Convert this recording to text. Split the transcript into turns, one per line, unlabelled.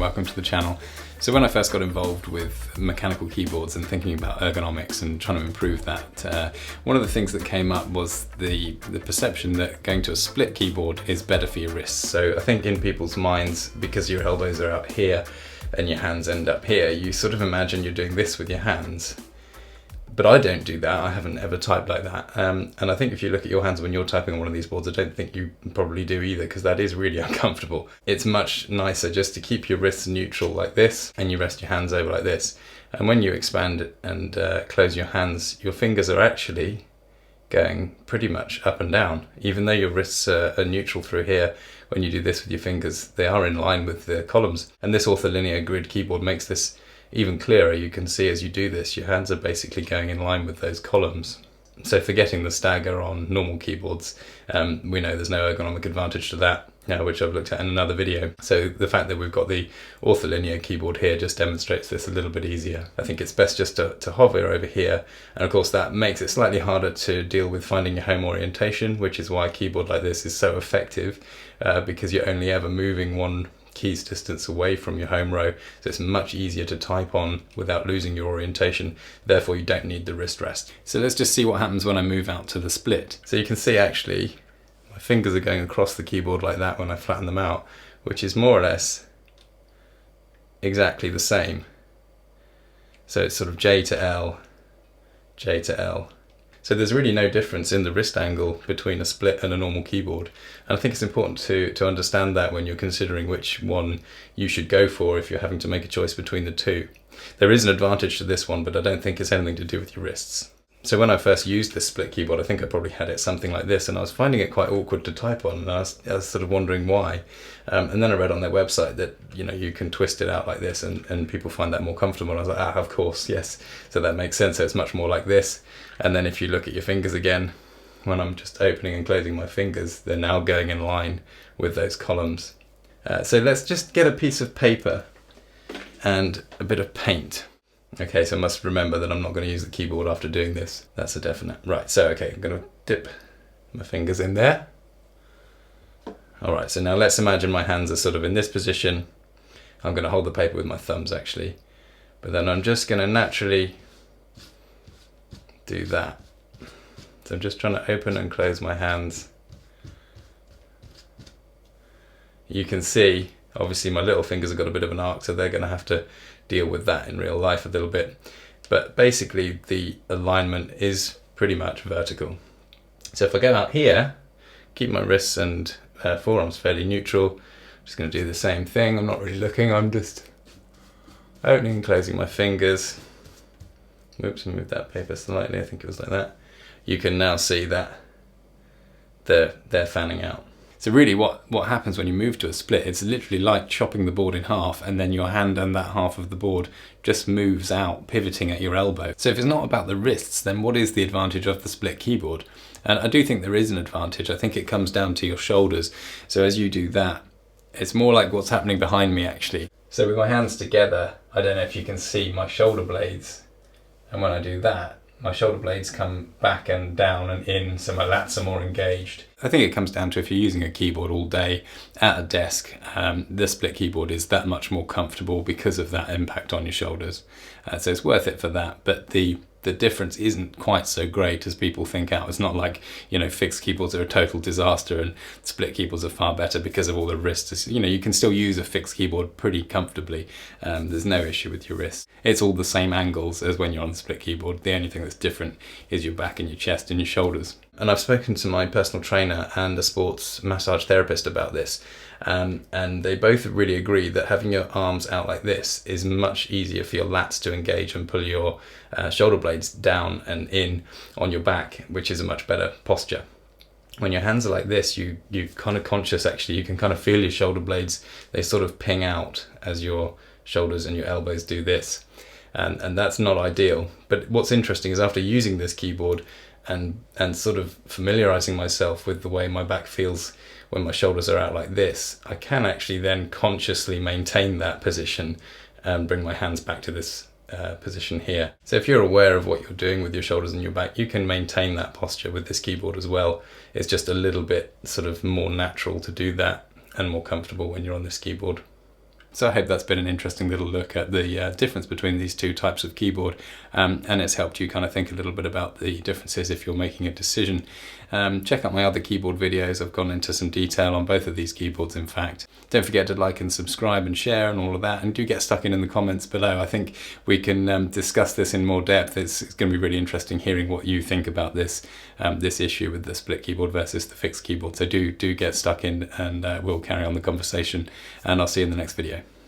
welcome to the channel. So when I first got involved with mechanical keyboards and thinking about ergonomics and trying to improve that, one of the things that came up was the perception that going to a split keyboard is better for your wrists. So I think in people's minds, because your elbows are out here and your hands end up here, you sort of imagine you're doing this with your hands. But I don't do that. I haven't ever typed like that. And I think if you look at your hands when you're typing on one of these boards, I don't think you probably do either, because that is really uncomfortable. It's much nicer just to keep your wrists neutral like this, and you rest your hands over like this. And when you expand and close your hands, your fingers are actually going pretty much up and down. Even though your wrists are neutral through here, when you do this with your fingers, they are in line with the columns. And this ortholinear grid keyboard makes this even clearer. You can see as you do this, your hands are basically going in line with those columns. So forgetting the stagger on normal keyboards, we know there's no ergonomic advantage to that, which I've looked at in another video. So the fact that we've got the ortholinear keyboard here just demonstrates this a little bit easier. I think it's best just to hover over here, and of course that makes it slightly harder to deal with finding your home orientation, which is why a keyboard like this is so effective, because you're only ever moving one keys distance away from your home row, so it's much easier to type on without losing your orientation. Therefore you don't need the wrist rest. So let's just see what happens when I move out to the split. So you can see actually my fingers are going across the keyboard like that when I flatten them out, which is more or less exactly the same. So it's sort of J to L, J to L. So there's really no difference in the wrist angle between a split and a normal keyboard. And I think it's important to understand that when you're considering which one you should go for if you're having to make a choice between the two. There is an advantage to this one, but I don't think it's anything to do with your wrists. So when I first used this split keyboard, I think I probably had it something like this, and I was finding it quite awkward to type on, and I was sort of wondering why. And then I read on their website that you can twist it out like this, and people find that more comfortable. And I was like, of course, yes. So that makes sense. So it's much more like this. And then if you look at your fingers again, when I'm just opening and closing my fingers, they're now going in line with those columns. So let's just get a piece of paper and a bit of paint. Okay, so I must remember that I'm not going to use the keyboard after doing this. That's a definite. Right, so okay, I'm going to dip my fingers in there. Alright, so now let's imagine my hands are sort of in this position. I'm going to hold the paper with my thumbs actually. But then I'm just going to naturally do that. So I'm just trying to open and close my hands. You can see, obviously my little fingers have got a bit of an arc, so they're going to have to deal with that in real life a little bit. But basically the alignment is pretty much vertical. So if I go out here, keep my wrists and forearms fairly neutral, I'm just going to do the same thing. I'm not really looking, I'm just opening and closing my fingers. Oops, I moved that paper slightly, I think it was like that. You can now see that they're fanning out. So really what happens when you move to a split, it's literally like chopping the board in half, and then your hand and that half of the board just moves out, pivoting at your elbow. So if it's not about the wrists, then what is the advantage of the split keyboard? And I do think there is an advantage. I think it comes down to your shoulders. So as you do that, it's more like what's happening behind me actually. So with my hands together, I don't know if you can see my shoulder blades. And when I do that, my shoulder blades come back and down and in, so my lats are more engaged. I think it comes down to if you're using a keyboard all day at a desk, the split keyboard is that much more comfortable because of that impact on your shoulders. So it's worth it for that, but the difference isn't quite so great as people think out. It's not like, fixed keyboards are a total disaster and split keyboards are far better because of all the wrists. You can still use a fixed keyboard pretty comfortably. There's no issue with your wrists. It's all the same angles as when you're on the split keyboard. The only thing that's different is your back and your chest and your shoulders. And I've spoken to my personal trainer and a sports massage therapist about this, and they both really agree that having your arms out like this is much easier for your lats to engage and pull your shoulder blades down and in on your back, which is a much better posture. When your hands are like this, you're kind of conscious actually, you can kind of feel your shoulder blades, they sort of ping out as your shoulders and your elbows do this, and that's not ideal. But what's interesting is after using this keyboard and sort of familiarizing myself with the way my back feels when my shoulders are out like this, I can actually then consciously maintain that position and bring my hands back to this position here. So if you're aware of what you're doing with your shoulders and your back, you can maintain that posture with this keyboard as well. It's just a little bit sort of more natural to do that and more comfortable when you're on this keyboard. So I hope that's been an interesting little look at the difference between these two types of keyboard, and it's helped you kind of think a little bit about the differences if you're making a decision. Check out my other keyboard videos. I've gone into some detail on both of these keyboards, in fact. Don't forget to like and subscribe and share and all of that, and do get stuck in the comments below. I think we can discuss this in more depth. It's going to be really interesting hearing what you think about this issue with the split keyboard versus the fixed keyboard. So do get stuck in, and we'll carry on the conversation, and I'll see you in the next video.